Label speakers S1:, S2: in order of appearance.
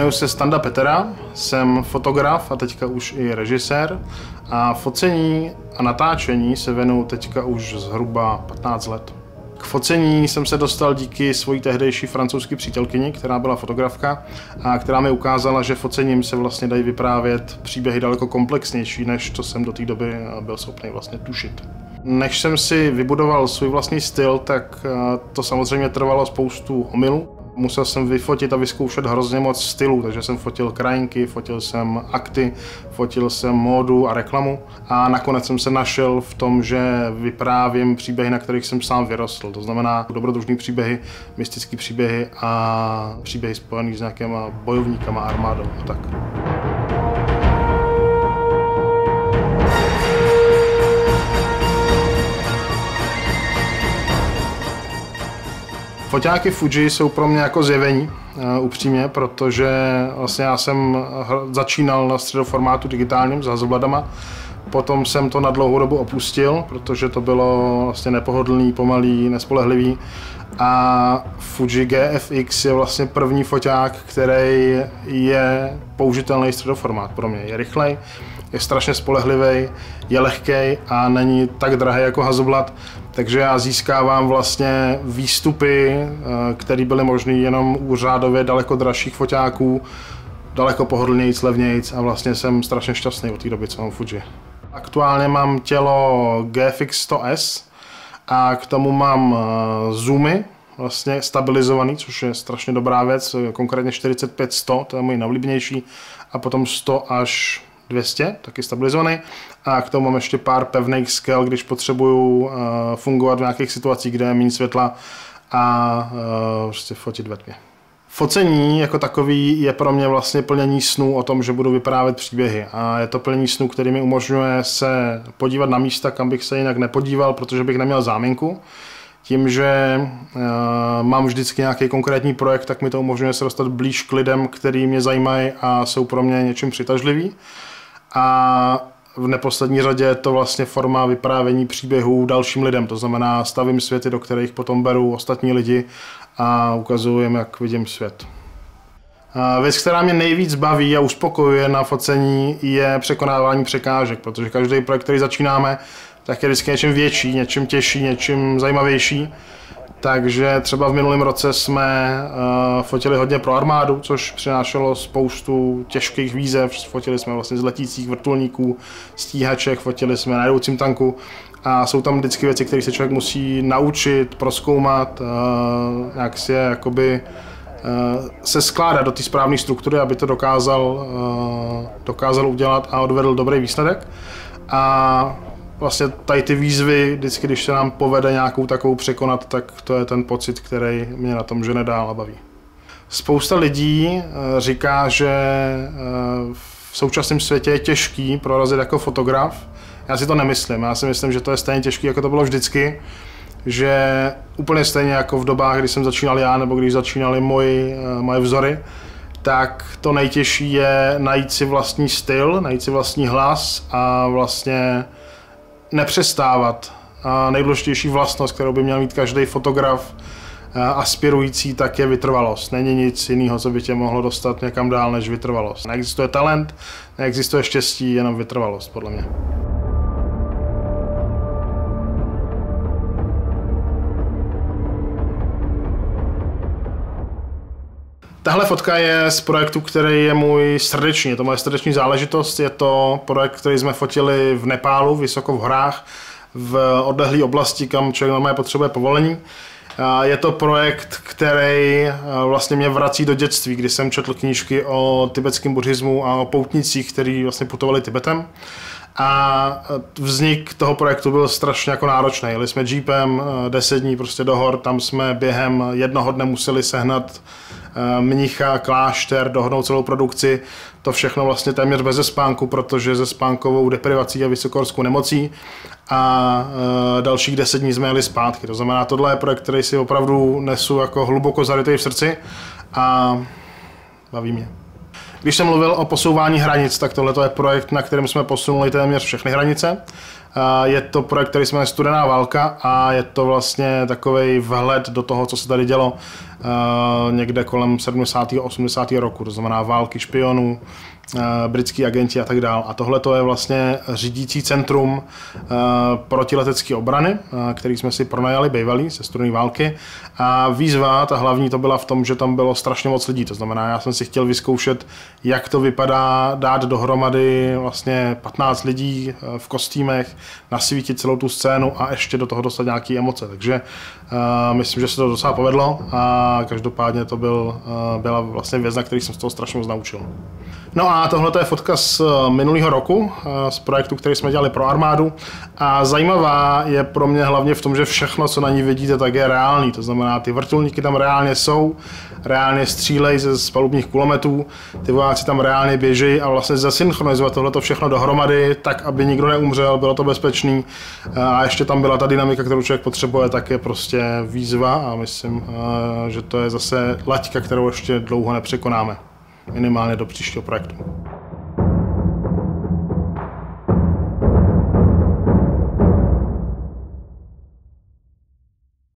S1: Jmenuji se Standa Petera, jsem fotograf a teďka už i režisér a focení a natáčení se věnuju teďka už zhruba 15 let. K focení jsem se dostal díky svojí tehdejší francouzské přítelkyni, která byla fotografka a která mi ukázala, že focením se vlastně dají vyprávět příběhy daleko komplexnější, než to jsem do té doby byl schopný vlastně tušit. Než jsem si vybudoval svůj vlastní styl, tak to samozřejmě trvalo spoustu omylů. Musel jsem vyfotit a vyzkoušet hrozně moc stylů, takže jsem fotil krajinky, fotil jsem akty, fotil jsem módu a reklamu a nakonec jsem se našel v tom, že vyprávím příběhy, na kterých jsem sám vyrostl. To znamená dobrodružné příběhy, mystické příběhy a příběhy spojené s nějakýma bojovníkama, armádou a tak. Foťáky Fuji jsou pro mě jako zjevení, upřímně, protože vlastně já jsem začínal na středoformátu digitálním s Hasselbladama. Potom jsem to na dlouhou dobu opustil, protože to bylo vlastně nepohodlný, pomalý, nespolehlivý. A Fuji GFX je vlastně první foťák, který je použitelný středoformát pro mě. Je rychlej, je strašně spolehlivý, je lehkej a není tak drahý jako Hasselblad. Takže já získávám vlastně výstupy, které byly možné jenom u řádově daleko dražších foťáků, daleko pohodlnějc, levnějc a vlastně jsem strašně šťastný od té doby, co mám Fuji. Aktuálně mám tělo GFX 100S a k tomu mám zoomy, vlastně stabilizovaný, což je strašně dobrá věc, konkrétně 45-100, to je můj nejoblíbenější, a potom 100 až 200, taky stabilizovaný. A k tomu mám ještě pár pevných skel, když potřebuju fungovat v nějakých situacích, kde je méně světla a prostě fotit ve tmě. Focení jako takový je pro mě vlastně plnění snů o tom, že budu vyprávět příběhy. A je to plnění snů, který mi umožňuje se podívat na místa, kam bych se jinak nepodíval, protože bych neměl záminku. Tím, že mám vždycky nějaký konkrétní projekt, tak mi to umožňuje se dostat blíž k lidem, který mě zajímají a jsou pro mě něčím přitažliví. A v neposlední řadě je to vlastně forma vyprávění příběhů dalším lidem. To znamená, stavím světy, do kterých potom beru ostatní lidi a ukazuju jim, jak vidím svět. Věc, která mě nejvíc baví a uspokojuje na focení, je překonávání překážek, protože každý projekt, který začínáme, tak je vždycky něčím větší, něčím těžší, něčím zajímavější. Takže třeba v minulém roce jsme fotili hodně pro armádu, což přinášelo spoustu těžkých výzev. Fotili jsme vlastně z letících vrtulníků, stíhaček, fotili jsme na jedoucím tanku. A jsou tam vždycky věci, které se člověk musí naučit, prozkoumat, jak si je jakoby se skládat do té správné struktury, aby to dokázal udělat a odvedl dobrý výsledek. A vlastně tady ty výzvy, vždycky, když se nám povede nějakou takovou překonat, tak to je ten pocit, který mě na tom žene dál a baví. Spousta lidí říká, že v současném světě je těžký prorazit jako fotograf. Já si to nemyslím. Já si myslím, že to je stejně těžký, jako to bylo vždycky. Že úplně stejně jako v dobách, kdy jsem začínal já, nebo když začínaly moje vzory, tak to nejtěžší je najít si vlastní styl, najít si vlastní hlas a vlastně nepřestávat. A nejdůležitější vlastnost, kterou by měl mít každý fotograf aspirující, tak je vytrvalost. Není nic jiného, co by tě mohlo dostat někam dál než vytrvalost. Neexistuje talent, neexistuje štěstí, jenom vytrvalost, podle mě. Tahle fotka je z projektu, který je můj srdeční. Je to moje srdeční záležitost. Je to projekt, který jsme fotili v Nepálu, vysoko v horách, v odlehlé oblasti, kam člověk normálně potřebuje povolení. Je to projekt, který vlastně mě vrací do dětství, kdy jsem četl knížky o tibetském buddhismu a o poutnicích, kteří vlastně putovali Tibetem. A vznik toho projektu byl strašně jako náročný. Jeli jsme jeepem 10 dní prostě do hor, tam jsme během jednoho dne museli sehnat mnicha, klášter, dohodnout celou produkci. To všechno vlastně téměř bez spánku, protože se spánkovou deprivací a vysokohorskou nemocí. A dalších 10 dní jsme jeli zpátky. To znamená, tohle je projekt, který si opravdu nesu jako hluboko zarytej v srdci a baví mě. Když jsem mluvil o posouvání hranic, tak tohle je projekt, na kterém jsme posunuli téměř všechny hranice. Je to projekt, který se jmenuje Studená válka a je to vlastně takový vhled do toho, co se tady dělo někde kolem 70. a 80. roku, to znamená války špionů, britský agenti a tak dál. A tohle to je vlastně řídící centrum protiletecké obrany, který jsme si pronajali bývalý ze studené války. A výzva, ta hlavní, to byla v tom, že tam bylo strašně moc lidí. To znamená, já jsem si chtěl vyzkoušet, jak to vypadá dát dohromady vlastně 15 lidí v kostýmech, nasvítit celou tu scénu a ještě do toho dostat nějaké emoce. Takže myslím, že se to docela povedlo a každopádně to byla vlastně věc, na který jsem z toho strašně moc naučil. No a tohle je fotka z minulého roku, z projektu, který jsme dělali pro armádu. A zajímavá je pro mě hlavně v tom, že všechno, co na ní vidíte, tak je reálný. To znamená, ty vrtulníky tam reálně jsou, reálně střílejí z palubních kulometů, ty vojáci tam reálně běží a vlastně zasynchronizovat tohleto všechno dohromady, tak, aby nikdo neumřel, bylo to bezpečný. A ještě tam byla ta dynamika, kterou člověk potřebuje, tak je prostě výzva a myslím, že to je zase laťka, kterou ještě dlouho nepřekonáme. Minimálně do příštího projektu.